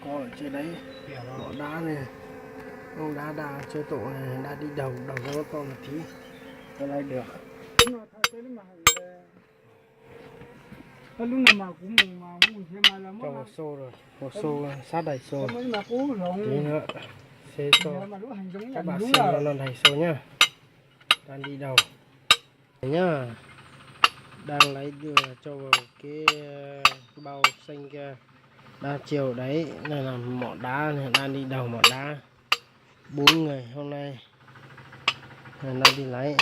có ở trên đấy bỏ đá này, ông đá chơi tổ này, đá đi đầu cho các con một tí cái này được. lúc nào mà cũng xem mà là Cho một xô rồi, một xô sát đầy xô tí nữa xê xô các bạn xem nó đầy xô nhá, đang đi đầu nhá, đang lấy đưa cho vào cái bao xanh kia đa chiều đấy. Này là mỏ đá này, đang đi đầu mỏ đá 4 người hôm nay này, đang đi lấy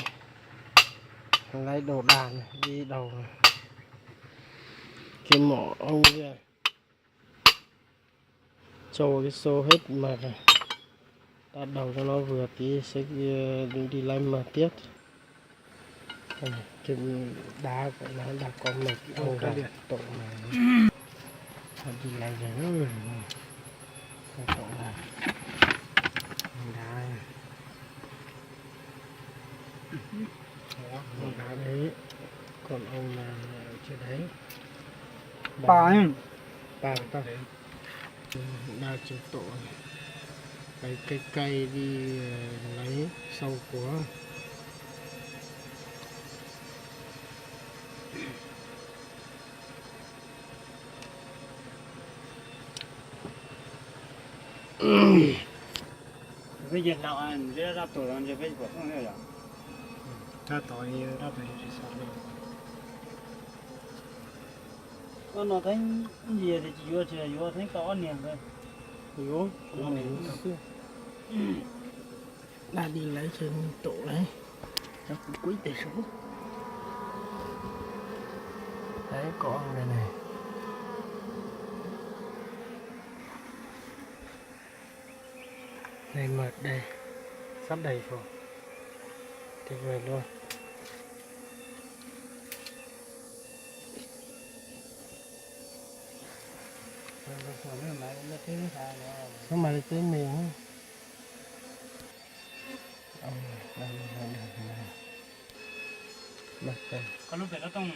đồ đàn này, đi đầu cái mỏ ông kia cho cái xô hết mà ta đầu cho nó vừa tí sẽ đi lấy mà tiếp. Cái đá của nó đã có một ông cả tổ này đi lấy rồi tổ này đá ông đá đấy, còn ông là ở trên đấy bà ta đa chục tổ cái cây đi lấy sau của bây giờ nào anh sẽ ra tổ anh sẽ phải bỏ không nữa rồi ra tội thì sao đây nó thấy gì thì chỉ vô thấy có niềm thôi yếu đã đi lấy trên tổ đấy chắc cũng quý tỷ số đấy, có ông đây này này mật đây sắp đầy rồi tuyệt vời luôn. Sao mà lại tới mình đây mặt đây có lúc thì nóต้อง